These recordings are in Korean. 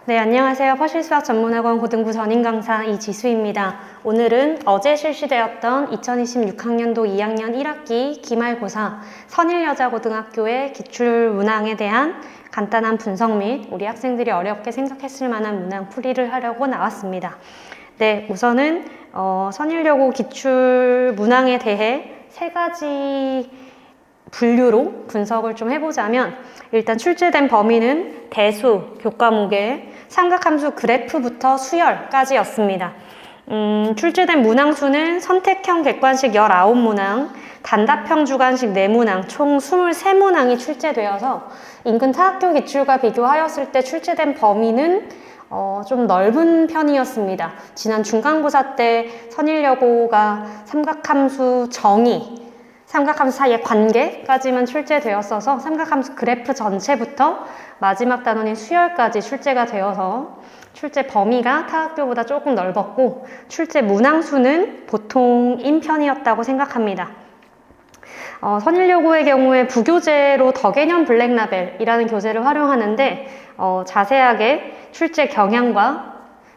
네, 안녕하세요. 퍼실수학 전문학원 고등부 전임 강사 이지수입니다. 오늘은 어제 실시되었던 2026학년도 2학년 1학기 기말고사 선일여자고등학교의 기출문항에 대한 간단한 분석 및 우리 학생들이 어렵게 생각했을 만한 문항 풀이를 하려고 나왔습니다. 네, 우선은 선일여고 기출문항에 대해 세 가지 분류로 분석을 좀 해보자면, 일단 출제된 범위는 대수, 교과목의 삼각함수 그래프부터 수열까지였습니다. 출제된 문항수는 선택형 객관식 19문항, 단답형 주관식 4문항, 총 23문항이 출제되어서 인근 타학교 기출과 비교하였을 때 출제된 범위는 좀 넓은 편이었습니다. 지난 중간고사 때 선일여고가 삼각함수 정의, 삼각함수 사이의 관계까지만 출제되었어서 삼각함수 그래프 전체부터 마지막 단원인 수열까지 출제가 되어서 출제 범위가 타 학교보다 조금 넓었고, 출제 문항수는 보통인 편이었다고 생각합니다. 선일여고의 경우에 부교재로 더개념 블랙라벨이라는 교재를 활용하는데, 자세하게 출제 경향과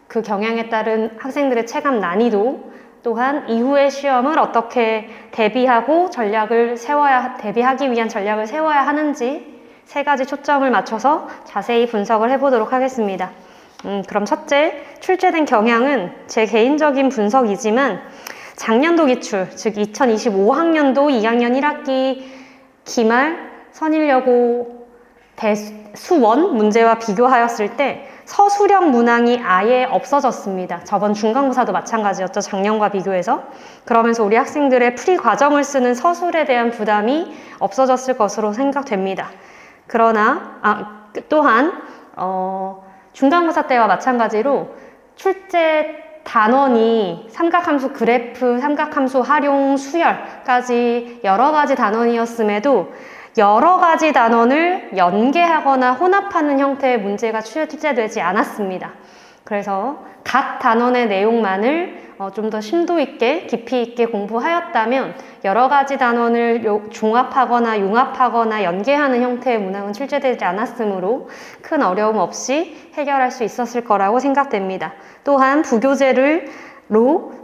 그 경향에 따른 학생들의 체감 난이도, 또한 이후의 시험을 어떻게 대비하고 대비하기 위한 전략을 세워야 하는지 세 가지 초점을 맞춰서 자세히 분석을 해보도록 하겠습니다. 그럼 첫째, 출제된 경향은 제 개인적인 분석이지만 작년도 기출, 즉 2025학년도 2학년 1학기 기말 선일여고 수원 문제와 비교하였을 때 서술형 문항이 아예 없어졌습니다. 저번 중간고사도 마찬가지였죠. 작년과 비교해서. 그러면서 우리 학생들의 풀이 과정을 쓰는 서술에 대한 부담이 없어졌을 것으로 생각됩니다. 그러나 또한 중간고사 때와 마찬가지로 출제 단원이 삼각함수 그래프, 삼각함수 활용, 수열까지 여러 가지 단원이었음에도 여러 가지 단원을 연계하거나 혼합하는 형태의 문제가 출제되지 않았습니다. 그래서 각 단원의 내용만을 좀 더 심도 있게, 깊이 있게 공부하였다면 여러 가지 단원을 종합하거나 융합하거나 연계하는 형태의 문항은 출제되지 않았으므로 큰 어려움 없이 해결할 수 있었을 거라고 생각됩니다. 또한 부교재로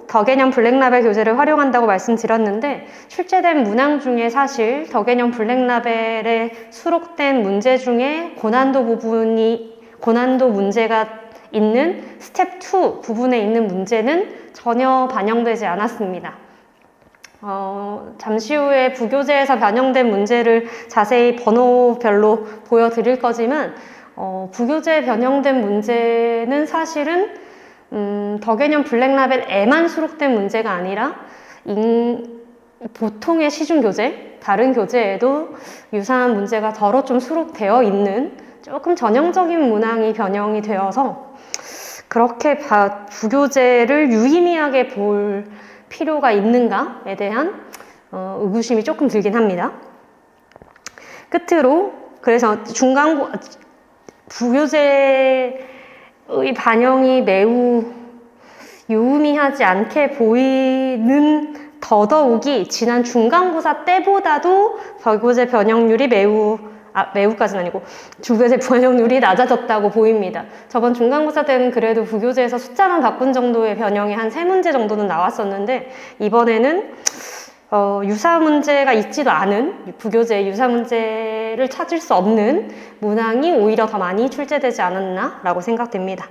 더개념 블랙라벨 교재를 활용한다고 말씀드렸는데, 출제된 문항 중에 사실 더개념 블랙라벨에 수록된 문제 중에 고난도 문제가 있는 스텝 2 부분에 있는 문제는 전혀 반영되지 않았습니다. 잠시 후에 부교재에서 반영된 문제를 자세히 번호별로 보여드릴 거지만, 부교재에 변형된 문제는 사실은 더개념 블랙라벨에만 수록된 문제가 아니라 보통의 시중교재, 다른 교재에도 유사한 문제가 덜어 좀 수록되어 있는 조금 전형적인 문항이 변형이 되어서 그렇게 부교재를 유의미하게 볼 필요가 있는가에 대한 의구심이 조금 들긴 합니다. 끝으로, 그래서 부교재의 반영이 매우 유의미하지 않게 보이는 더더욱이 지난 중간고사 때보다도 부교재 변형률이 매우까지는 아니고 부교재 변형률이 낮아졌다고 보입니다. 저번 중간고사 때는 그래도 부교재에서 숫자만 바꾼 정도의 변형이 한 3문제 정도는 나왔었는데, 이번에는 유사 문제가 있지도 않은 부교재의 유사 문제를 찾을 수 없는 문항이 오히려 더 많이 출제되지 않았나 라고 생각됩니다.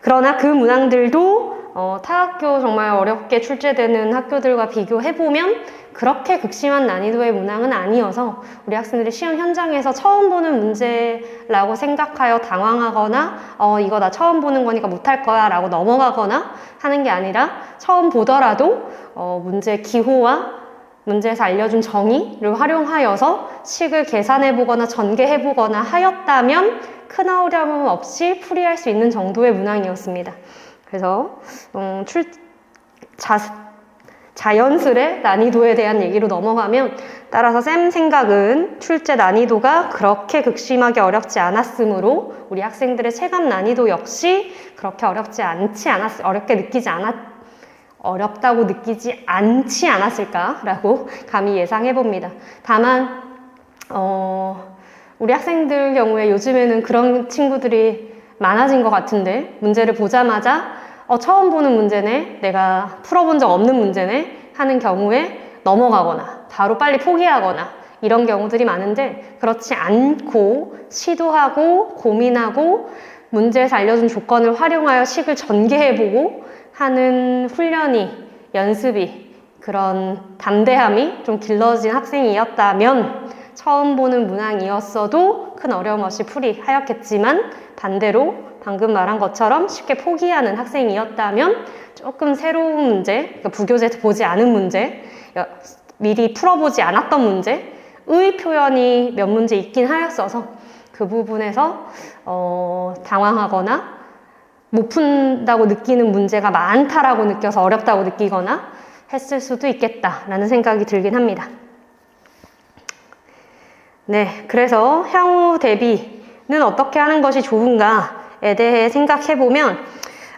그러나 그 문항들도 타학교 정말 어렵게 출제되는 학교들과 비교해보면 그렇게 극심한 난이도의 문항은 아니어서 우리 학생들이 시험 현장에서 처음 보는 문제라고 생각하여 당황하거나 이거 나 처음 보는 거니까 못할 거야 라고 넘어가거나 하는 게 아니라, 처음 보더라도 문제 기호와 문제에서 알려준 정의를 활용하여서 식을 계산해보거나 전개해보거나 하였다면 큰 어려움 없이 풀이할 수 있는 정도의 문항이었습니다. 그래서 자연스레 난이도에 대한 얘기로 넘어가면, 따라서 쌤 생각은 출제 난이도가 그렇게 극심하게 어렵지 않았으므로 우리 학생들의 체감 난이도 역시 그렇게 어렵다고 느끼지 않지 않았을까라고 감히 예상해봅니다. 다만 우리 학생들 경우에 요즘에는 그런 친구들이 많아진 것 같은데 문제를 보자마자 처음 보는 문제네, 내가 풀어본 적 없는 문제네 하는 경우에 넘어가거나 바로 빨리 포기하거나 이런 경우들이 많은데, 그렇지 않고 시도하고 고민하고 문제에서 알려준 조건을 활용하여 식을 전개해보고 하는 훈련이, 연습이, 그런 담대함이 좀 길러진 학생이었다면 처음 보는 문항이었어도 큰 어려움 없이 풀이하였겠지만, 반대로 방금 말한 것처럼 쉽게 포기하는 학생이었다면 조금 새로운 문제, 그러니까 부교재에서 보지 않은 문제, 미리 풀어보지 않았던 문제의 표현이 몇 문제 있긴 하였어서 그 부분에서 당황하거나 못 푼다고 느끼는 문제가 많다라고 느껴서 어렵다고 느끼거나 했을 수도 있겠다라는 생각이 들긴 합니다. 네, 그래서 향후 대비는 어떻게 하는 것이 좋은가에 대해 생각해보면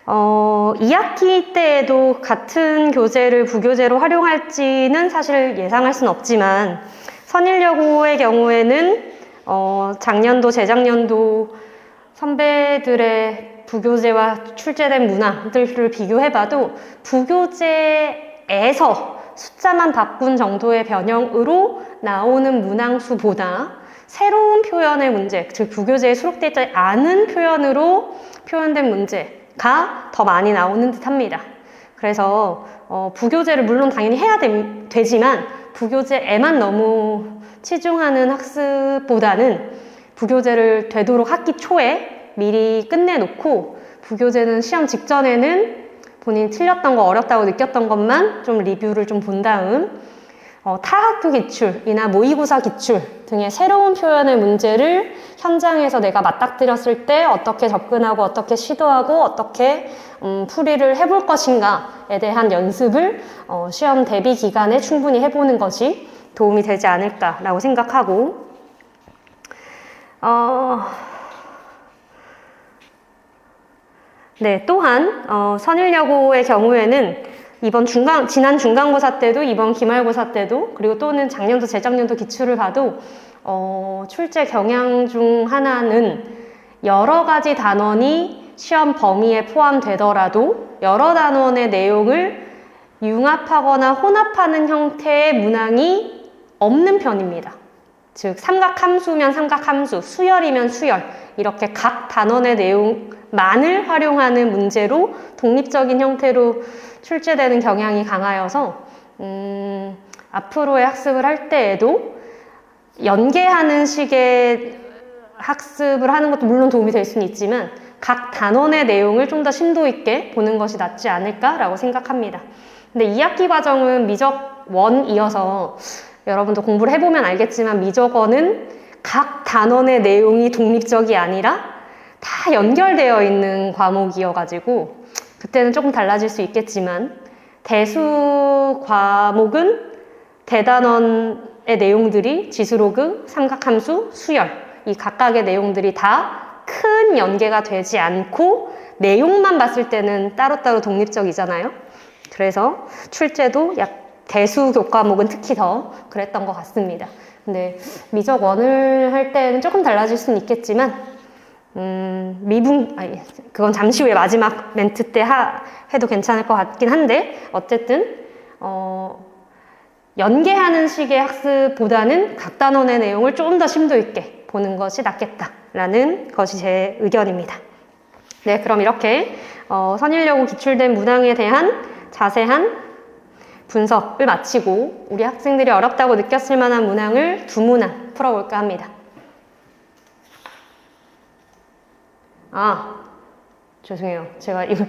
2학기 때에도 같은 교재를 부교재로 활용할지는 사실 예상할 수는 없지만, 선일여고의 경우에는 작년도, 재작년도 선배들의 부교재와 출제된 문항들을 비교해봐도 부교재에서 숫자만 바꾼 정도의 변형으로 나오는 문항수보다 새로운 표현의 문제, 즉 부교재에 수록되어 있지 않은 표현으로 표현된 문제가 더 많이 나오는 듯 합니다. 그래서 부교재를 물론 당연히 해야 되지만 부교재에만 너무 치중하는 학습보다는 부교재를 되도록 학기 초에 미리 끝내놓고, 부교재는 시험 직전에는 본인이 틀렸던 거, 어렵다고 느꼈던 것만 좀 리뷰를 좀 본 다음 타학교 기출이나 모의고사 기출 등의 새로운 표현의 문제를 현장에서 내가 맞닥뜨렸을 때 어떻게 접근하고 어떻게 시도하고 어떻게 풀이를 해볼 것인가에 대한 연습을 시험 대비 기간에 충분히 해보는 것이 도움이 되지 않을까라고 생각하고, 네, 또한 선일여고의 경우에는 지난 중간고사 때도, 이번 기말고사 때도, 그리고 또는 작년도, 재작년도 기출을 봐도 출제 경향 중 하나는 여러 가지 단원이 시험 범위에 포함되더라도 여러 단원의 내용을 융합하거나 혼합하는 형태의 문항이 없는 편입니다. 즉 삼각함수면 삼각함수, 수열이면 수열, 이렇게 각 단원의 내용만을 활용하는 문제로 독립적인 형태로 출제되는 경향이 강하여서 앞으로의 학습을 할 때에도 연계하는 식의 학습을 하는 것도 물론 도움이 될 수는 있지만 각 단원의 내용을 좀 더 심도 있게 보는 것이 낫지 않을까라고 생각합니다. 근데 2학기 과정은 미적 1이어서 여러분도 공부를 해보면 알겠지만 미적 1은 각 단원의 내용이 독립적이 아니라 다 연결되어 있는 과목이어가지고 그때는 조금 달라질 수 있겠지만, 대수 과목은 대단원의 내용들이 지수로그, 삼각함수, 수열, 이 각각의 내용들이 다 큰 연계가 되지 않고 내용만 봤을 때는 따로따로 독립적이잖아요. 그래서 출제도 대수 교과목은 특히 더 그랬던 것 같습니다. 근데 미적 1을 할 때는 조금 달라질 수는 있겠지만 그건 잠시 후에 마지막 멘트 때 해도 괜찮을 것 같긴 한데, 어쨌든 연계하는 식의 학습보다는 각 단원의 내용을 조금 더 심도 있게 보는 것이 낫겠다라는 것이 제 의견입니다. 네, 그럼 이렇게 선일여고 기출된 문항에 대한 자세한 분석을 마치고 우리 학생들이 어렵다고 느꼈을 만한 문항을 2문항 풀어볼까 합니다. 죄송해요. 제가 이거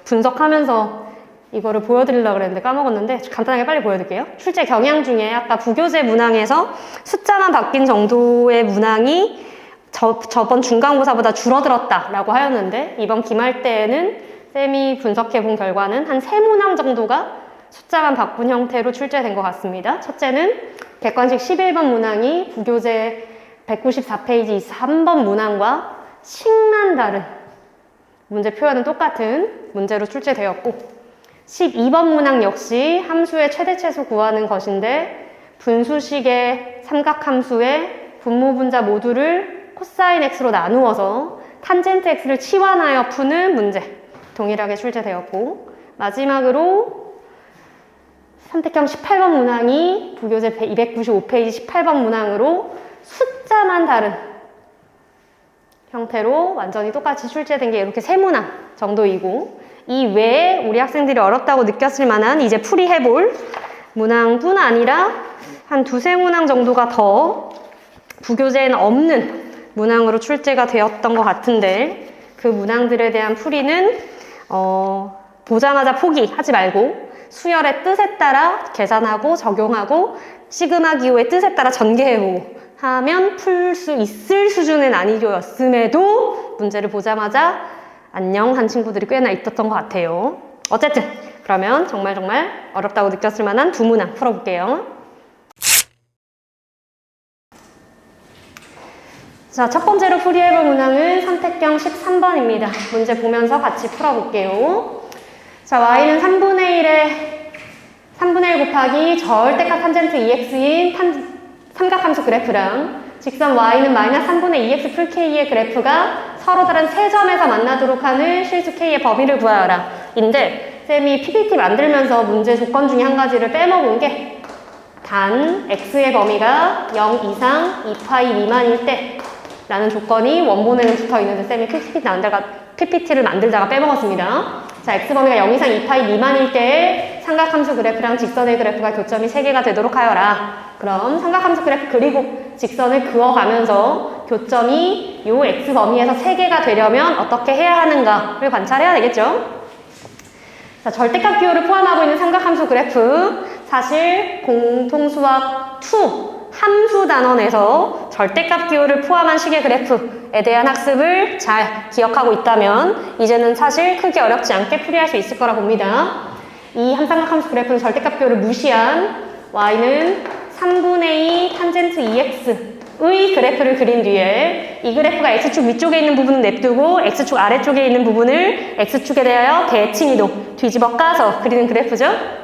분석하면서 이거를 보여드리려고 그랬는데 까먹었는데 간단하게 빨리 보여드릴게요. 출제 경향 중에 아까 부교재 문항에서 숫자만 바뀐 정도의 문항이 저번 중간고사보다 줄어들었다라고 하였는데, 이번 기말 때에는 쌤이 분석해본 결과는 한 3문항 정도가 숫자만 바꾼 형태로 출제된 것 같습니다. 첫째는 객관식 11번 문항이 부교재 194페이지 3번 문항과 식만 다른 문제 표현은 똑같은 문제로 출제되었고, 12번 문항 역시 함수의 최대최소 구하는 것인데 분수식의 삼각함수의 분모분자 모두를 코사인 x로 나누어서 탄젠트 x를 치환하여 푸는 문제 동일하게 출제되었고, 마지막으로 선택형 18번 문항이 부교재 295페이지 18번 문항으로 숫자만 다른 형태로 완전히 똑같이 출제된 게 이렇게 세 문항 정도이고, 이 외에 우리 학생들이 어렵다고 느꼈을 만한 이제 풀이해볼 문항뿐 아니라 한 두세 문항 정도가 더 부교재에는 없는 문항으로 출제가 되었던 것 같은데, 그 문항들에 대한 풀이는 보자마자 포기하지 말고 수열의 뜻에 따라 계산하고 적용하고 시그마 기호의 뜻에 따라 전개해보고 하면 풀 수 있을 수준의 난이도였음에도 문제를 보자마자 안녕 한 친구들이 꽤나 있었던 것 같아요. 어쨌든 그러면 정말 어렵다고 느꼈을 만한 두 문항 풀어볼게요. 자, 첫 번째로 풀이해볼 문항은 선택형 13번입니다. 문제 보면서 같이 풀어볼게요. 자, y는 3분의 1 곱하기 절대값 탄젠트 2x인 삼각함수 그래프랑 직선 y는 마이너스 3분의 2x 풀 k의 그래프가 서로 다른 세 점에서 만나도록 하는 실수 k의 범위를 구하여라. 인데 쌤이 PPT 만들면서 문제 조건 중에 한 가지를 빼먹은 게 단 x의 범위가 0 이상 2파이 미만일 때 라는 조건이 원본에는 붙어 있는데 쌤이 PPT를 만들다가 빼먹었습니다. 자, x범위가 0 이상 2파이 미만일 때 삼각함수 그래프랑 직선의 그래프가 교점이 3개가 되도록 하여라. 그럼 삼각함수 그래프 그리고 직선을 그어가면서 교점이 요 x범위에서 3개가 되려면 어떻게 해야 하는가를 관찰해야 되겠죠? 자, 절대값 기호를 포함하고 있는 삼각함수 그래프, 사실 공통수학 2 함수 단원에서 절대값 기호를 포함한 식의 그래프에 대한 학습을 잘 기억하고 있다면 이제는 사실 크게 어렵지 않게 풀이할 수 있을 거라 봅니다. 이 삼각함수 그래프는 절대값 기호를 무시한 y는 3분의 2 탄젠트 2x의 그래프를 그린 뒤에 이 그래프가 x축 위쪽에 있는 부분은 냅두고 x축 아래쪽에 있는 부분을 x축에 대하여 대칭이도 뒤집어 까서 그리는 그래프죠?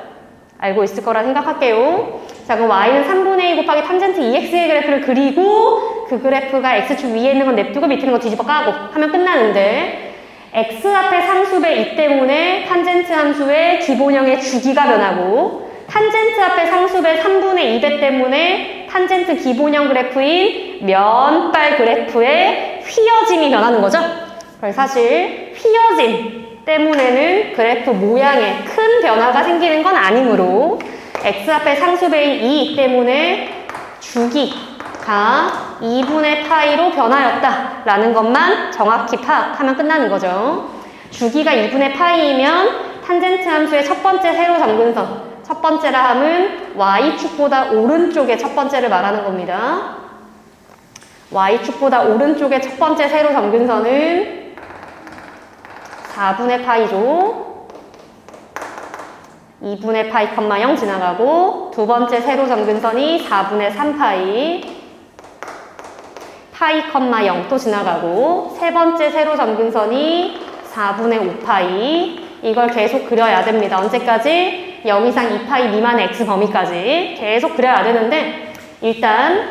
알고 있을 거라 생각할게요. 자, 그럼 y는 3분의 2 곱하기 탄젠트 2x의 그래프를 그리고 그 그래프가 x축 위에 있는 건 냅두고 밑에 있는 거 뒤집어 까고 하면 끝나는데, x 앞에 상수배 이 때문에 탄젠트 함수의 기본형의 주기가 변하고 탄젠트 앞에 상수배 3분의 2배 때문에 탄젠트 기본형 그래프인 면발 그래프의 휘어짐이 변하는 거죠. 그래서 사실 휘어짐 때문에는 그래프 모양에 큰 변화가 생기는 건 아니므로 x 앞에 상수배인 2 때문에 주기가 2분의 파이로 변하였다 라는 것만 정확히 파악하면 끝나는 거죠. 주기가 2분의 파이이면 탄젠트 함수의 첫 번째 세로 점근선, 첫 번째라 함은 y축보다 오른쪽의 첫 번째를 말하는 겁니다. y축보다 오른쪽의 첫 번째 세로 점근선은 4분의 파이죠. 2분의 파이, 0 지나가고 두 번째 세로 점근선이 4분의 3파이, 파이, 0 또 지나가고 세 번째 세로 점근선이 4분의 5파이. 이걸 계속 그려야 됩니다. 언제까지? 0 이상 2파이 미만의 x 범위까지 계속 그려야 되는데, 일단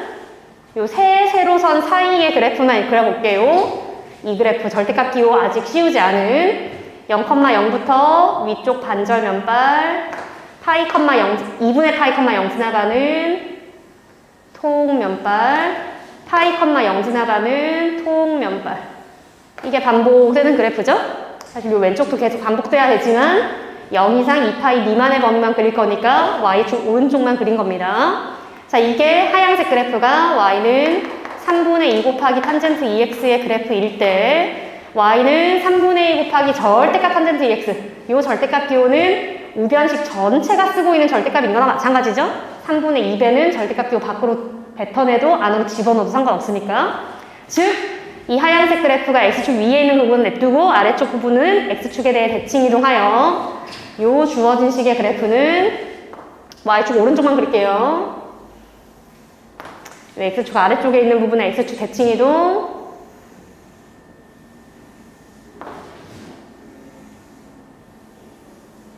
요 세 세로선 사이의 그래프만 그려볼게요. 이 그래프 절대값 기호 아직 씌우지 않은 0,0부터 위쪽 반절 면발 파이, 0, 2분의 파이, 0 지나가는 통 면발, 파이, 0 지나가는 통 면발. 이게 반복되는 그래프죠? 사실 이 왼쪽도 계속 반복돼야 되지만 0 이상 2파이 미만의 범위만 그릴 거니까 y축 오른쪽만 그린 겁니다. 자, 이게 하얀색 그래프가 y는 3분의 2 곱하기 탄젠트 2x의 그래프일 때 y는 3분의 2 곱하기 절대값 탄젠트 2x, 이 절대값 기호는 우변식 전체가 쓰고 있는 절대값인 거나 마찬가지죠? 3분의 2배는 절대값 기호 밖으로 뱉어내도 안으로 집어넣어도 상관없으니까. 즉, 이 하얀색 그래프가 x축 위에 있는 부분은 냅두고 아래쪽 부분은 x축에 대해 대칭 이동하여 요 주어진 식의 그래프는 y축 오른쪽만 그릴게요. x축 아래쪽에 있는 부분은 x축 대칭 이동,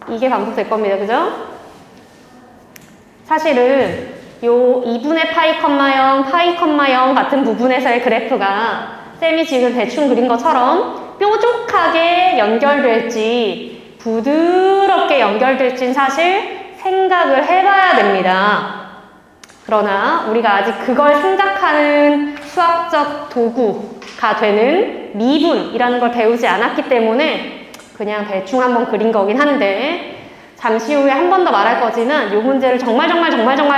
이게 반복될 겁니다. 그죠? 사실은 요 2분의 파이, 0, 파이, 0 같은 부분에서의 그래프가 쌤이 지금 대충 그린 것처럼 뾰족하게 연결될지 부드럽게 연결될지는 사실 생각을 해봐야 됩니다. 그러나 우리가 아직 그걸 생각하는 수학적 도구가 되는 미분이라는 걸 배우지 않았기 때문에 그냥 대충 한번 그린 거긴 한데, 잠시 후에 한 번 더 말할 거지만 이 문제를 정말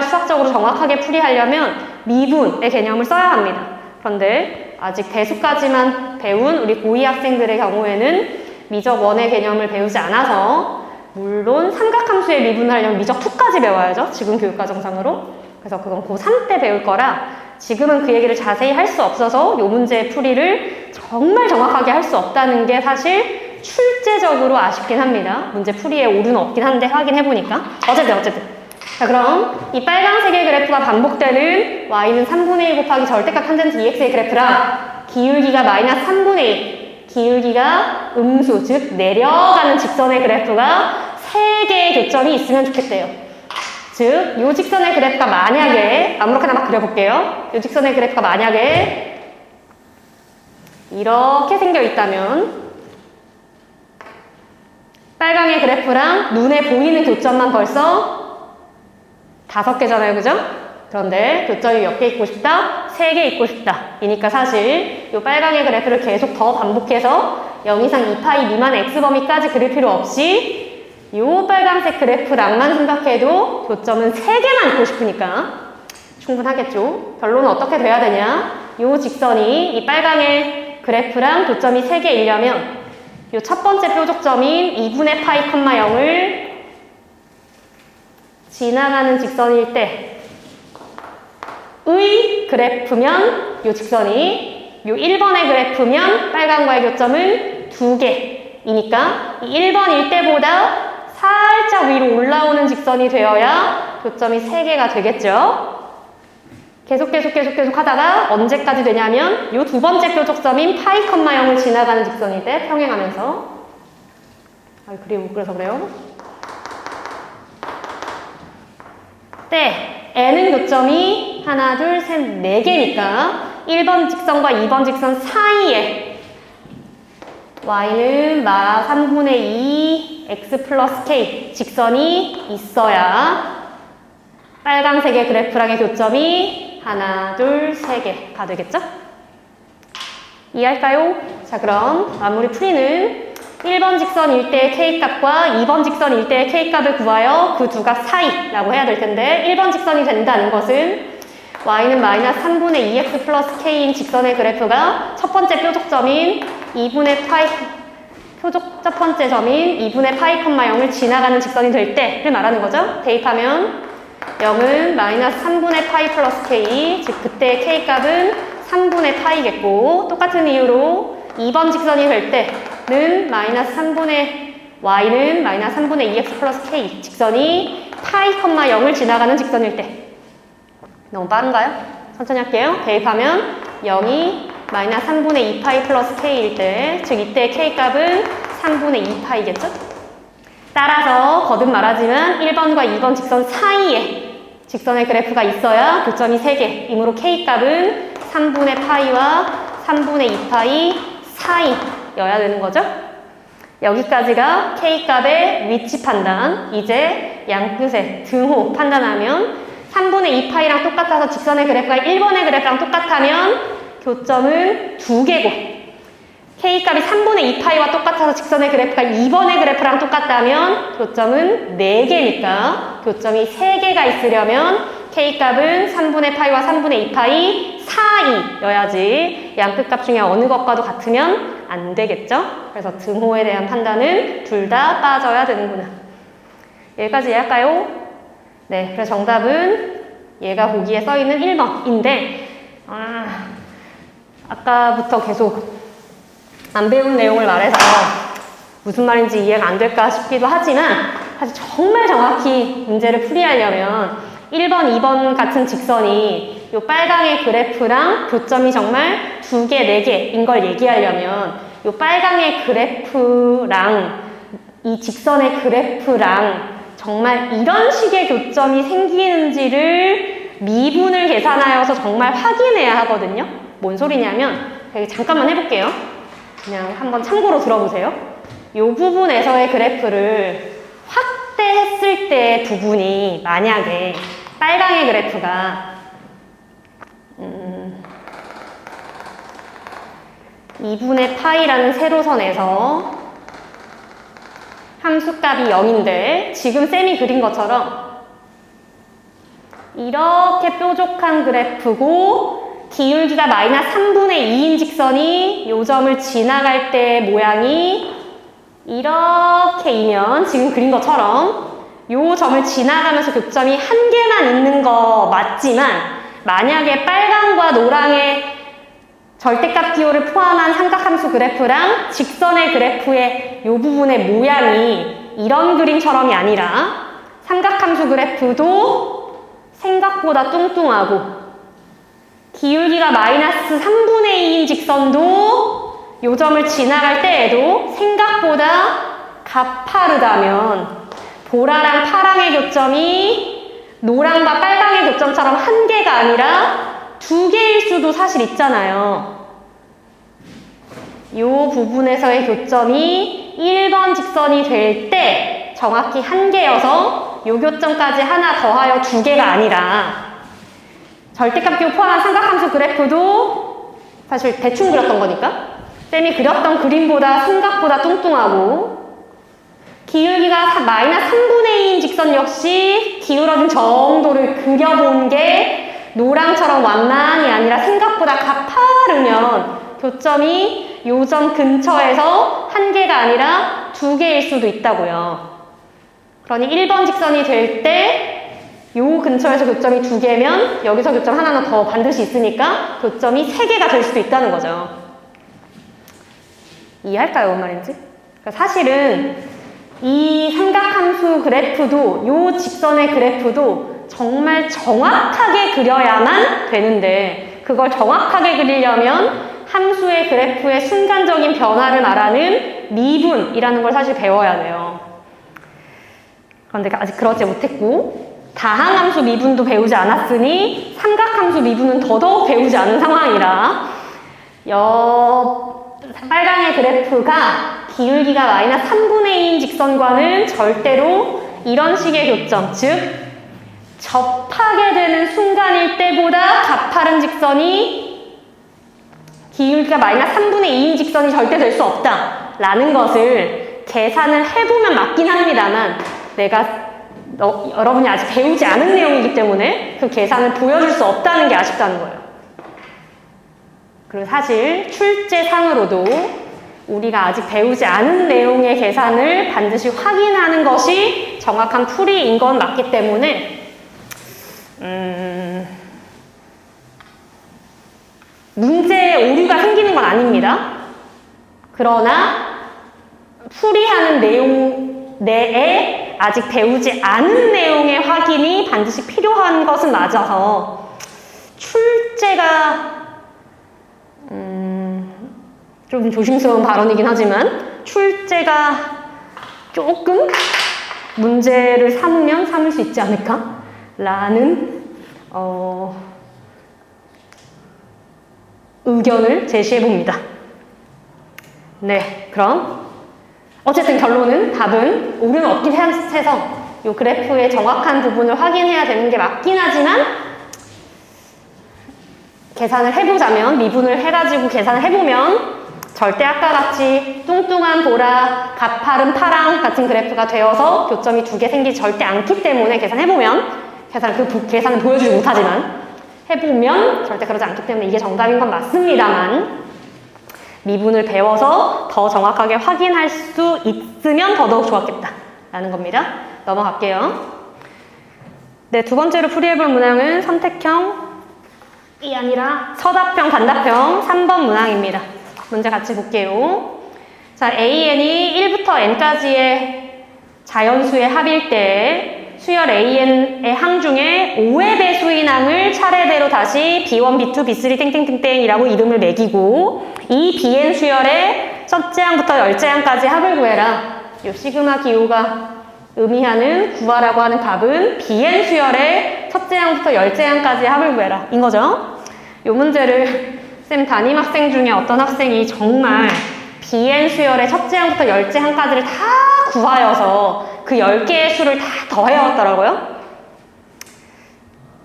수학적으로 정확하게 풀이하려면 미분의 개념을 써야 합니다. 그런데 아직 대수까지만 배운 우리 고2 학생들의 경우에는 미적 1의 개념을 배우지 않아서, 물론 삼각함수의 미분을 하려면 미적 2까지 배워야죠. 지금 교육과정상으로. 그래서 그건 고3 때 배울 거라 지금은 그 얘기를 자세히 할 수 없어서 이 문제의 풀이를 정말 정확하게 할 수 없다는 게 사실 출제적으로 아쉽긴 합니다. 문제 풀이에 오류는 없긴 한데 확인해보니까. 어쨌든. 자, 그럼 이 빨간색의 그래프가 반복되는 y는 3분의 1 곱하기 절대값 탄젠트 2x의 그래프랑 기울기가 마이너스 3분의 1, 기울기가 음수, 즉 내려가는 직선의 그래프가 3개의 교점이 있으면 좋겠대요. 즉, 이 직선의 그래프가 만약에, 아무렇게나 막 그려볼게요. 이 직선의 그래프가 만약에 이렇게 생겨 있다면 빨강의 그래프랑 눈에 보이는 교점만 벌써 5개잖아요, 그죠? 그런데 교점이 몇 개 있고 싶다? 3개 있고 싶다. 이니까 사실 이 빨강의 그래프를 계속 더 반복해서 0 이상 2파이 미만의 x범위까지 그릴 필요 없이 이 빨간색 그래프랑만 생각해도 교점은 3개만 있고 싶으니까 충분하겠죠? 결론은 어떻게 돼야 되냐? 이 직선이 이 빨강의 그래프랑 교점이 3개이려면 이 첫 번째 뾰족점인 2분의 파이, 0을 지나가는 직선일 때의 그래프면 이 직선이 이 1번의 그래프면 빨간과의 교점은 2개이니까 이 1번일 때보다 살짝 위로 올라오는 직선이 되어야 교점이 3개가 되겠죠. 계속 하다가 언제까지 되냐면 이 두 번째 뾰족점인 파이, 0을 지나가는 직선일 때 평행하면서, 그리고 못 그려서 그래요. 때 n은 교점이 하나, 둘, 셋, 4개니까 1번 직선과 2번 직선 사이에 y는 마 3분의 2 x 플러스 k 직선이 있어야 빨강색의 그래프랑의 교점이 하나, 둘, 3개가 되겠죠? 이해할까요? 자, 그럼 마무리 풀이는 1번 직선일 때의 k값과 2번 직선일 때의 k값을 구하여 그 두 값 사이라고 해야 될 텐데, 1번 직선이 된다는 것은 y는 마이너스 3분의 2x 플러스 k인 직선의 그래프가 첫 번째 뾰족점인 2분의 파이, 첫 번째 점인 2분의 파이, 0을 지나가는 직선이 될 때를 말하는 거죠. 대입하면 0은 마이너스 3분의 파이 플러스 k, 즉 그때의 k값은 3분의 파이겠고, 똑같은 이유로 2번 직선이 될 때는 마이너스 3분의 y는 마이너스 3분의 2x 플러스 k 직선이 파이, 0을 지나가는 직선일 때. 너무 빠른가요? 천천히 할게요. 대입하면 0이 마이너스 3분의 2파이 플러스 k일 때, 즉 이때의 k값은 3분의 2파이겠죠? 따라서 거듭 말하지만 1번과 2번 직선 사이에 직선의 그래프가 있어야 교점이 3개이므로 k값은 3분의 파이와 3분의 2파이 사이여야 되는 거죠. 여기까지가 k값의 위치 판단. 이제 양끝의 등호 판단하면 3분의 2파이랑 똑같아서 직선의 그래프가 1번의 그래프랑 똑같다면 교점은 2개고, k값이 3분의 2파이와 똑같아서 직선의 그래프가 2번의 그래프랑 똑같다면 교점은 4개니까 교점이 3개가 있으려면 k값은 3분의 파이와 3분의 2파이 사이여야지 양끝값 중에 어느 것과도 같으면 안 되겠죠? 그래서 등호에 대한 판단은 둘 다 빠져야 되는구나. 여기까지 이해할까요? 네, 그래서 정답은 얘가 보기에 써있는 1번인데 아까부터 계속 안 배운 내용을 말해서 무슨 말인지 이해가 안 될까 싶기도 하지만, 사실 정말 정확히 문제를 풀이하려면 1번, 2번 같은 직선이 이 빨강의 그래프랑 교점이 정말 2개, 4개인 걸 얘기하려면 이 빨강의 그래프랑 이 직선의 그래프랑 정말 이런 식의 교점이 생기는지를 미분을 계산하여서 정말 확인해야 하거든요. 뭔 소리냐면 여기 잠깐만 해볼게요. 그냥 한번 참고로 들어보세요. 이 부분에서의 그래프를 확대했을 때 부분이 만약에 빨강의 그래프가 2분의 파이라는 세로선에서 함수값이 0인데 지금 쌤이 그린 것처럼 이렇게 뾰족한 그래프고 기울기가 마이너스 3분의 2인 직선이 요 점을 지나갈 때 모양이 이렇게이면 지금 그린 것처럼 요 점을 지나가면서 교점이 한 개만 있는 거 맞지만 만약에 빨강과 노랑의 절대값 기호를 포함한 삼각함수 그래프랑 직선의 그래프의 요 부분의 모양이 이런 그림처럼이 아니라 삼각함수 그래프도 생각보다 뚱뚱하고 기울기가 마이너스 3분의 2인 직선도 요 점을 지나갈 때에도 생각보다 가파르다면 보라랑 파랑의 교점이 노랑과 빨강의 교점처럼 한 개가 아니라 두 개일 수도 사실 있잖아요. 이 부분에서의 교점이 1번 직선이 될 때 정확히 한 개여서 이 교점까지 하나 더하여 두 개가 아니라 절대값 기호 포함한 삼각함수 그래프도 사실 대충 그렸던 거니까 쌤이 그렸던 그림보다 생각보다 뚱뚱하고 기울기가 마이너스 3분의 2인 직선 역시 기울어진 정도를 그려본 게 노랑처럼 완만이 아니라 생각보다 가파르면 교점이 요점 근처에서 한 개가 아니라 두 개일 수도 있다고요. 그러니 1번 직선이 될 때 요 근처에서 교점이 두 개면 여기서 교점 하나는 더 반드시 있으니까 교점이 세 개가 될 수도 있다는 거죠. 이해할까요? 뭔 말인지? 그러니까 사실은 이 삼각함수 그래프도 요 직선의 그래프도 정말 정확하게 그려야만 되는데 그걸 정확하게 그리려면 함수의 그래프의 순간적인 변화를 말하는 미분이라는 걸 사실 배워야 돼요. 그런데 아직 그러지 못했고 다항함수 미분도 배우지 않았으니 삼각함수 미분은 더더욱 배우지 않은 상황이라 빨강의 그래프가 기울기가 마이너스 3분의 2인 직선과는 절대로 이런 식의 교점, 즉 접하게 되는 순간일 때보다 가파른 직선이 기울기가 마이너스 3분의 2인 직선이 절대 될 수 없다라는 것을 계산을 해보면 맞긴 합니다만 여러분이 아직 배우지 않은 내용이기 때문에 그 계산을 보여줄 수 없다는 게 아쉽다는 거예요. 그리고 사실 출제상으로도 우리가 아직 배우지 않은 내용의 계산을 반드시 확인하는 것이 정확한 풀이인 건 맞기 때문에 문제에 오류가 생기는 건 아닙니다. 그러나 풀이하는 내용 내에 아직 배우지 않은 내용의 확인이 반드시 필요한 것은 맞아서 출제가 좀 조심스러운 발언이긴 하지만 출제가 조금 문제를 삼으면 삼을 수 있지 않을까? 라는 의견을 제시해봅니다. 네, 그럼 어쨌든 결론은 답은 오류는 없긴 해서 이 그래프의 정확한 부분을 확인해야 되는 게 맞긴 하지만 계산을 해보자면 미분을 해가지고 계산을 해보면 절대 아까 같이 뚱뚱한 보라, 가파른 파랑 같은 그래프가 되어서 교점이 두 개 생기지 절대 않기 때문에 계산해보면 계산을 보여주지 못하지만 해보면 절대 그러지 않기 때문에 이게 정답인 건 맞습니다만 미분을 배워서 더 정확하게 확인할 수 있으면 더더욱 좋았겠다 라는 겁니다. 넘어갈게요. 네, 두 번째로 풀이해볼 문항은 선택형이 아니라 서답형, 단답형 3번 문항입니다. 문제 같이 볼게요. 자, AN이 1부터 N까지의 자연수의 합일 때 수열 AN의 항 중에 5의 배수인 항을 차례대로 다시 B1, B2, B3 땡땡땡땡이라고 이름을 매기고 이 BN 수열의 첫째 항부터 열째 항까지 합을 구해라. 이 시그마 기호가 의미하는 구하라고 하는 값은 BN 수열의 첫째 항부터 열째 항까지 합을 구해라. 인 거죠. 이 문제를 쌤 담임 학생 중에 어떤 학생이 정말 Bn 수열의 첫째 항부터 10항까지를 다 구하여서 그 10개의 수를 다 더해왔더라고요.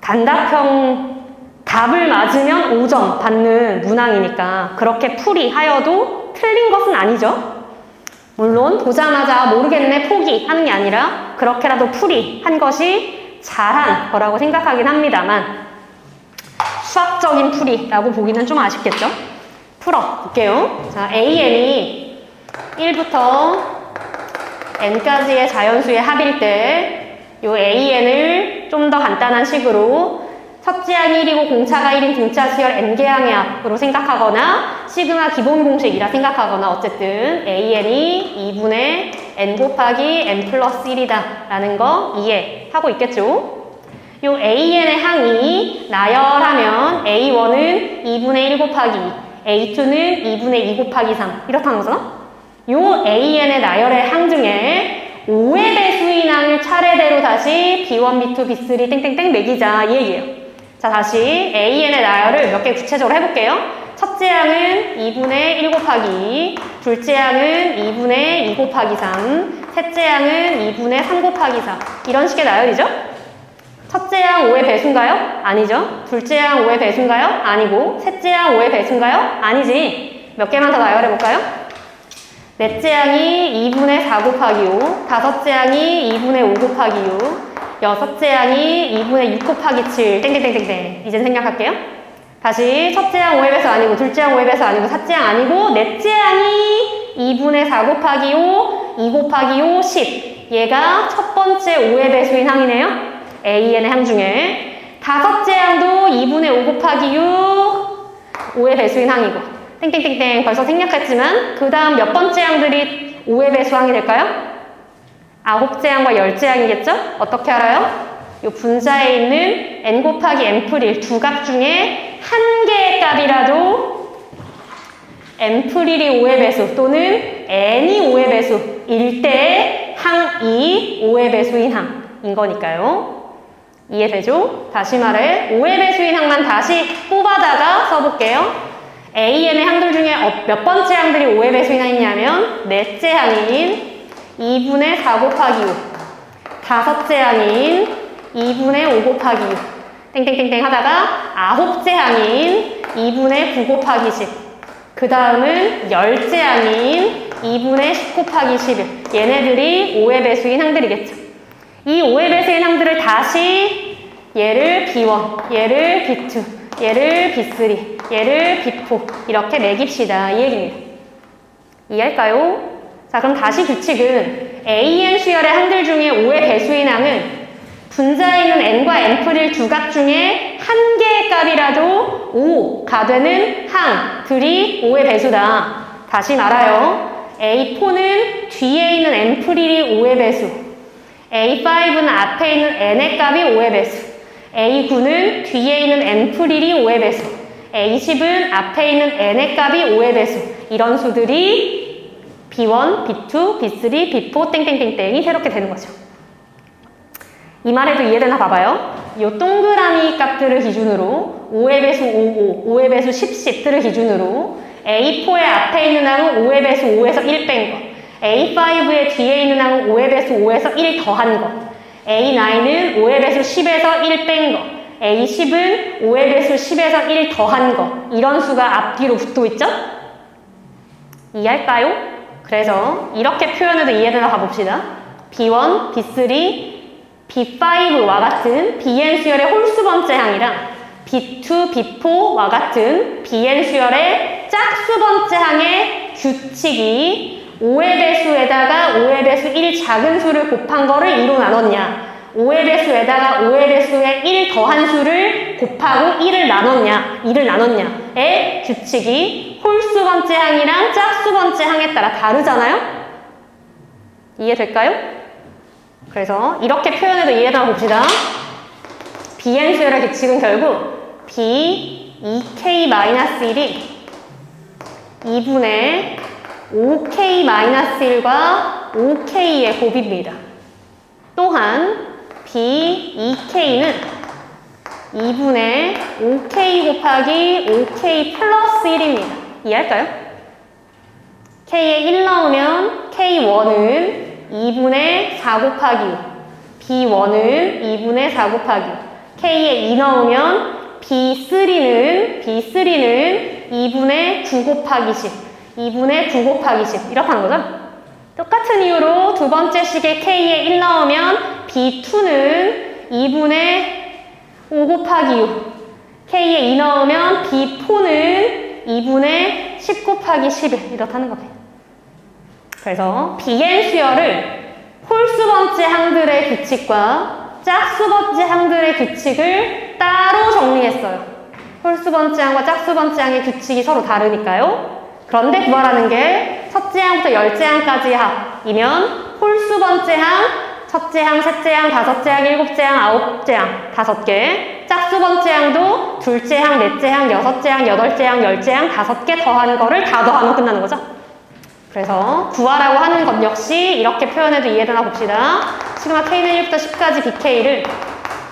단답형 답을 맞으면 5점 받는 문항이니까 그렇게 풀이하여도 틀린 것은 아니죠. 물론 보자마자 모르겠네 포기하는 게 아니라 그렇게라도 풀이한 것이 잘한 거라고 생각하긴 합니다만 수학적인 풀이라고 보기는 좀 아쉽겠죠? 풀어볼게요. 자, AN이 1부터 n까지의 자연수의 합일 때 이 AN을 좀 더 간단한 식으로 첫째 항이 1이고 공차가 1인 등차 수열 n개항의 합으로 생각하거나 시그마 기본 공식이라 생각하거나 어쨌든 AN이 2분의 n 곱하기 n 플러스 1이다 라는 거 이해하고 있겠죠? 요 AN의 항이 나열하면 A1은 2분의 1 곱하기 2, A2는 2분의 2 곱하기 3 이렇다는 거잖아? 요 AN의 나열의 항 중에 5의 배수인 항을 차례대로 다시 B1, B2, B3 땡땡땡 매기자 이 얘기예요. 자, 다시 AN의 나열을 몇 개 구체적으로 해볼게요. 첫째 항은 2분의 1 곱하기 2, 둘째 항은 2분의 2 곱하기 3, 셋째 항은 2분의 3 곱하기 4 이런 식의 나열이죠? 첫째 항 5의 배수인가요? 아니죠. 둘째 항 5의 배수인가요? 아니고 셋째 항 5의 배수인가요? 아니지. 몇 개만 더 나열해볼까요? 넷째 항이 2분의 4 곱하기 5, 다섯째 항이 2분의 5 곱하기 6, 여섯째 항이 2분의 6 곱하기 7, 땡땡땡땡땡. 이젠 생각할게요. 다시 첫째 항 5의 배수 아니고 둘째 항 5의 배수 아니고 셋째 항 아니고 넷째 항이 2분의 4 곱하기 5, 2 곱하기 5, 10. 얘가 첫 번째 5의 배수인 항이네요. AN의 항 중에. 다섯째 항도 2분의 5 곱하기 6, 5의 배수인 항이고. 땡땡땡땡 벌써 생략했지만 그 다음 몇 번째 항들이 5의 배수 항이 될까요? 9째 항과 10째 항이겠죠? 어떻게 알아요? 이 분자에 있는 n 곱하기 n플1 두 값 중에 한 개의 값이라도 n플1이 5의 배수 또는 n이 5의 배수일 때 항이 5의 배수인 항인 거니까요. 이해되죠? 다시 말해 5의 배수인 항만 다시 뽑아다가 써볼게요. AN의 항들 중에 몇 번째 항들이 5의 배수인 항이냐면 넷째 항인 2분의 4 곱하기 5, 다섯째 항인 2분의 5 곱하기 6, 땡땡땡땡 하다가 아홉째 항인 2분의 9 곱하기 10, 그 다음은 열째 항인 2분의 10 곱하기 11. 얘네들이 5의 배수인 항들이겠죠. 이 5의 배수인 항들을 다시 얘를 B1, 얘를 B2, 얘를 B3, 얘를 B4 이렇게 매깁시다 이 얘기입니다. 이해할까요? 자, 그럼 다시 규칙은 AN 수열의 항들 중에 5의 배수인 항은 분자에 있는 n과 n플1 두 값 중에 한 개의 값이라도 5가 되는 항들이 5의 배수다. 다시 말아요. A4는 뒤에 있는 n플1이 5의 배수, A5는 앞에 있는 n의 값이 5의 배수, A9는 뒤에 있는 n플1이 5의 배수, A10은 앞에 있는 n의 값이 5의 배수. 이런 수들이 B1, B2, B3, B4 땡땡땡땡이 새롭게 되는 거죠. 이 말해도 이해되나 봐봐요. 이 동그라미 값들을 기준으로 5의 배수 5, 5의 배수 10, 10들을 기준으로 A4의 앞에 있는 항은 5의 배수 5에서 1 뺀 거, A5의 뒤에 있는 항은 5의 배수 5에서 1 더한 거, A9은 5의 배수 10에서 1 뺀 거, A10은 5의 배수 10에서 1 더한 거 이런 수가 앞뒤로 붙어 있죠? 이해할까요? 그래서 이렇게 표현해도 이해되나 봐봅시다. B1, B3, B5와 같은 BN 수열의 홀수 번째 항이랑 B2, B4와 같은 BN 수열의 짝수 번째 항의 규칙이 5의 배수에다가 5의 배수 1 작은 수를 곱한 거를 2로 나눴냐, 5의 배수에다가 5의 배수의 1 더한 수를 곱하고 1을 나눴냐, 2를 나눴냐의 규칙이 홀수 번째 항이랑 짝수 번째 항에 따라 다르잖아요? 이해될까요? 그래서 이렇게 표현해도 이해되나 봅시다. BN 수열의 규칙은 결국 B 2K-1이 2분의 5K-1과 5K의 곱입니다. 또한 B2K는 2분의 5K 곱하기 5K 플러스 1입니다. 이해할까요? K에 1 넣으면 K1은 2분의 4 곱하기 5, B1은 2분의 4 곱하기 5, K에 2 넣으면 B3는 2분의 9 곱하기 10, 2분의 9 곱하기 10 이렇게 하는 거죠. 똑같은 이유로 두 번째 식에 K에 1 넣으면 B2는 2분의 5 곱하기 6, K에 2 넣으면 B4는 2분의 10 곱하기 11 이렇게 하는 겁니다. 그래서 비엔 수열을 홀수 번째 항들의 규칙과 짝수 번째 항들의 규칙을 따로 정리했어요. 홀수 번째 항과 짝수 번째 항의 규칙이 서로 다르니까요. 그런데 구하라는 게 첫째 항부터 열째 항까지의 합이면 홀수 번째 항, 첫째 항, 셋째 항, 다섯째 항, 일곱째 항, 아홉째 항 5개, 짝수 번째 항도 둘째 항, 넷째 항, 여섯째 항, 여덟째 항, 열째 항 5개 더하는 거를 다 더하면 끝나는 거죠. 그래서 구하라고 하는 것 역시 이렇게 표현해도 이해되나 봅시다. 시그마 K는 1부터 10까지 BK를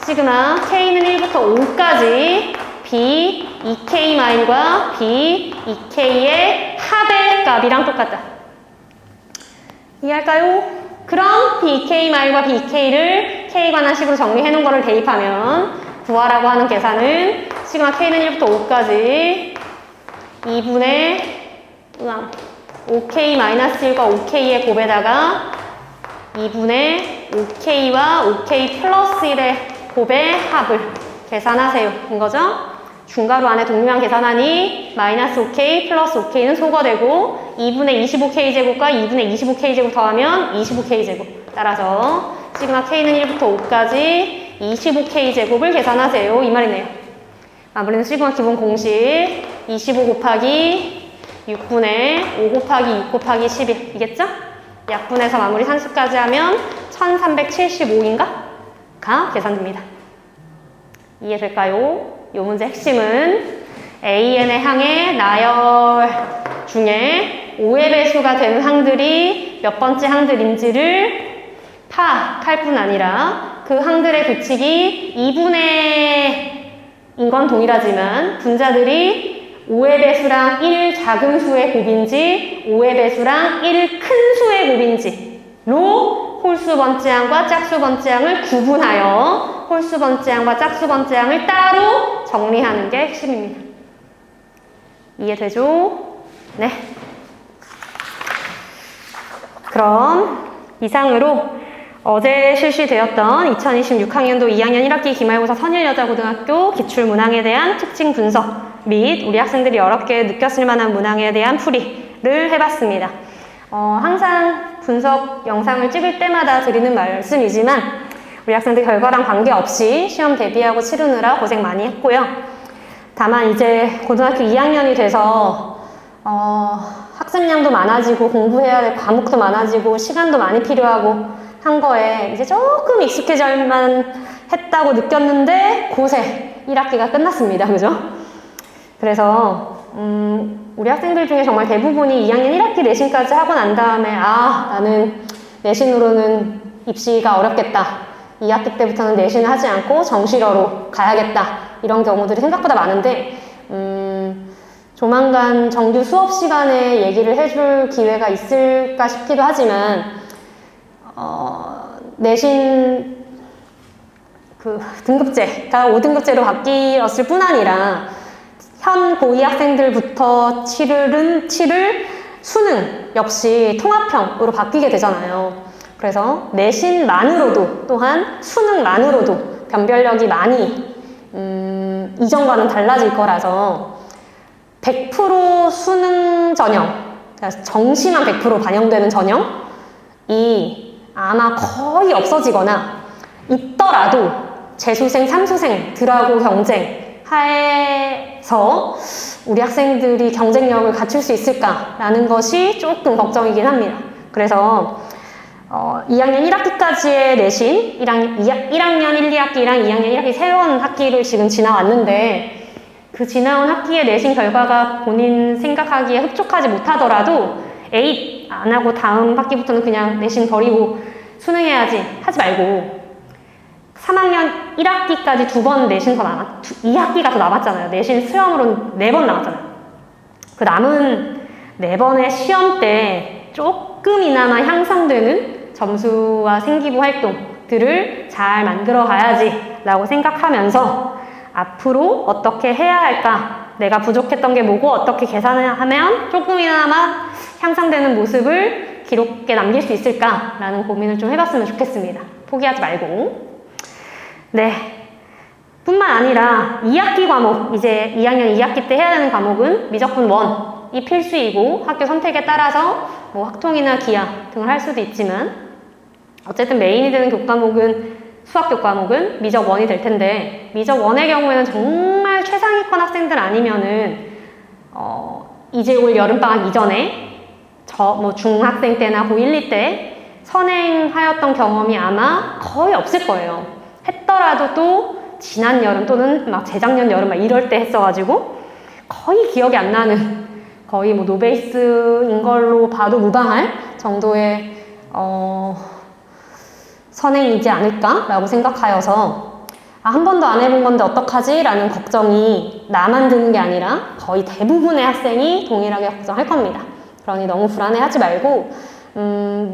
시그마 K는 1부터 5까지 B 2K-과 B 2K의 합의 값이랑 똑같다. 이해할까요? 그럼 B 2K-과 B 2K를 K에 관한 식으로 정리해 놓은 거를 대입하면 구하라고 하는 계산은 시그마 K는 1부터 5까지 2분의 5K-1과 5K의 곱에다가 2분의 5K와 5K 플러스 1의 곱의 합을 계산하세요. 인 거죠? 중괄호 안에 동류항 계산하니 마이너스 5K 플러스 5K는 소거되고 2분의 25K제곱과 2분의 25K제곱 더하면 25K제곱. 따라서 시그마 K는 1부터 5까지 25K제곱을 계산하세요. 이 말이네요. 마무리는 시그마 기본 공식 25 곱하기 6분의 5 곱하기 6 곱하기 11 이겠죠? 약분해서 마무리 산수까지 하면 1375인가? 가 계산됩니다. 이해될까요? 이 문제 핵심은 AN의 항의 나열 중에 5의 배수가 되는 항들이 몇 번째 항들인지를 파악할 뿐 아니라 그 항들의 규칙이 2분의인 건 동일하지만 분자들이 5의 배수랑 1 작은 수의 곱인지 5의 배수랑 1 큰 수의 곱인지로 홀수 번째 항과 짝수 번째 항을 구분하여 홀수 번째 항과 짝수 번째 항을 따로 정리하는 게 핵심입니다. 이해되죠? 네. 그럼 이상으로 어제 실시되었던 2026학년도 2학년 1학기 기말고사 선일여자고등학교 기출문항에 대한 특징 분석 및 우리 학생들이 어렵게 느꼈을 만한 문항에 대한 풀이를 해봤습니다. 항상 분석 영상을 찍을 때마다 드리는 말씀이지만 우리 학생들 결과랑 관계없이 시험 대비하고 치르느라 고생 많이 했고요. 다만 이제 고등학교 2학년이 돼서 학습량도 많아지고 공부해야 될 과목도 많아지고 시간도 많이 필요하고 한 거에 이제 조금 익숙해질만 했다고 느꼈는데 고세 1학기가 끝났습니다. 그죠? 그래서 우리 학생들 중에 정말 대부분이 2학년 1학기 내신까지 하고 난 다음에 나는 내신으로는 입시가 어렵겠다. 2학기 때부터는 내신을 하지 않고 정시러로 가야겠다. 이런 경우들이 생각보다 많은데 조만간 정규 수업 시간에 얘기를 해줄 기회가 있을까 싶기도 하지만 내신 그 등급제가 5등급제로 바뀌었을 뿐 아니라 현 고2 학생들부터 치를 수능 역시 통합형으로 바뀌게 되잖아요. 그래서 내신만으로도 또한 수능만으로도 변별력이 많이 이전과는 달라질 거라서 100% 수능 전형, 정시만 100% 반영되는 전형이 아마 거의 없어지거나 있더라도 재수생, 삼수생들하고 경쟁해서 우리 학생들이 경쟁력을 갖출 수 있을까라는 것이 조금 걱정이긴 합니다. 그래서 2학년 1학기까지의 내신, 1학년 1, 2학기랑 2학년 1학기 새로운 학기를 지금 지나왔는데 그 지나온 학기의 내신 결과가 본인 생각하기에 흡족하지 못하더라도 에잇 안 하고 다음 학기부터는 그냥 내신 버리고 수능해야지 하지 말고 3학년 1학기까지 2번 내신 더 2학기가 더 남았잖아요. 내신 수험으로 4번 남았잖아요. 그 남은 4번의 시험 때 조금이나마 향상되는 점수와 생기부 활동들을 잘 만들어 가야지 라고 생각하면서 앞으로 어떻게 해야 할까? 내가 부족했던 게 뭐고 어떻게 계산을 하면 조금이나마 향상되는 모습을 기록에 남길 수 있을까라는 고민을 좀 해봤으면 좋겠습니다. 포기하지 말고. 네. 뿐만 아니라 2학기 과목, 이제 2학년 2학기 때 해야 되는 과목은 미적분 1이 필수이고 학교 선택에 따라서 뭐 학통이나 기하 등을 할 수도 있지만 어쨌든 메인이 되는 교과목은 수학 교과목은 미적 1이 될 텐데 미적 1의 경우에는 정말 최상위권 학생들 아니면은 이제 올 여름방학 이전에 뭐 중학생 때나 고1, 2 때 선행하였던 경험이 아마 거의 없을 거예요. 했더라도 또 지난 여름 또는 막 재작년 여름 막 이럴 때 했어가지고 거의 기억이 안 나는 거의 뭐 노베이스인 걸로 봐도 무방할 정도의 선행이지 않을까라고 생각하여서 한 번도 안 해본 건데 어떡하지? 라는 걱정이 나만 드는 게 아니라 거의 대부분의 학생이 동일하게 걱정할 겁니다. 그러니 너무 불안해하지 말고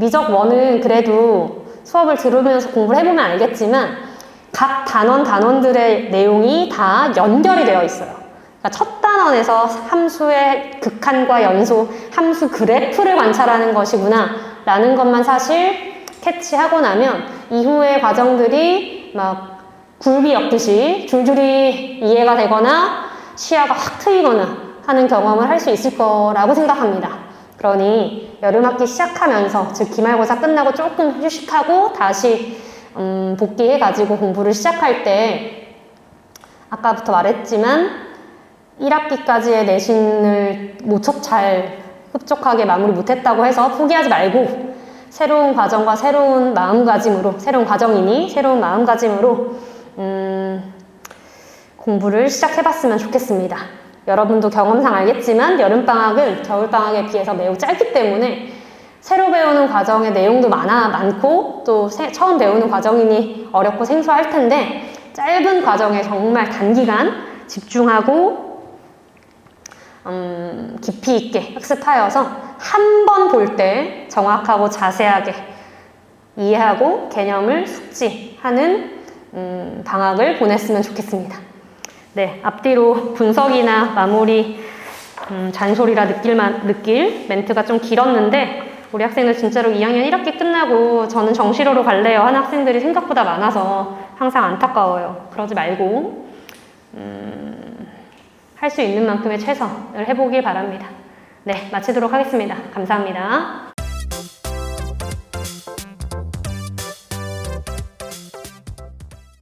미적 1은 그래도 수업을 들으면서 공부를 해보면 알겠지만 각 단원들의 내용이 다 연결이 되어 있어요. 그러니까 첫 단원에서 함수의 극한과 연소, 함수 그래프를 관찰하는 것이구나 라는 것만 사실 캐치하고 나면 이후의 과정들이 막 굴비 엮듯이 줄줄이 이해가 되거나 시야가 확 트이거나 하는 경험을 할 수 있을 거라고 생각합니다. 그러니 여름학기 시작하면서 즉 기말고사 끝나고 조금 휴식하고 다시 복귀해가지고 공부를 시작할 때 아까부터 말했지만 1학기까지의 내신을 모처 잘 흡족하게 마무리 못했다고 해서 포기하지 말고 새로운 과정과 새로운 마음가짐으로 새로운 과정이니 새로운 마음가짐으로 공부를 시작해봤으면 좋겠습니다. 여러분도 경험상 알겠지만 여름방학은 겨울방학에 비해서 매우 짧기 때문에 새로 배우는 과정의 내용도 많고 또 처음 배우는 과정이니 어렵고 생소할 텐데 짧은 과정에 정말 단기간 집중하고 깊이 있게 학습하여서 한 번 볼 때 정확하고 자세하게 이해하고 개념을 숙지하는 방학을 보냈으면 좋겠습니다. 네, 앞뒤로 분석이나 마무리 잔소리라 느낄 멘트가 좀 길었는데 우리 학생들 진짜로 2학년 1학기 끝나고 저는 정시로로 갈래요 하는 학생들이 생각보다 많아서 항상 안타까워요. 그러지 말고 할 수 있는 만큼의 최선을 해보길 바랍니다. 네, 마치도록 하겠습니다. 감사합니다.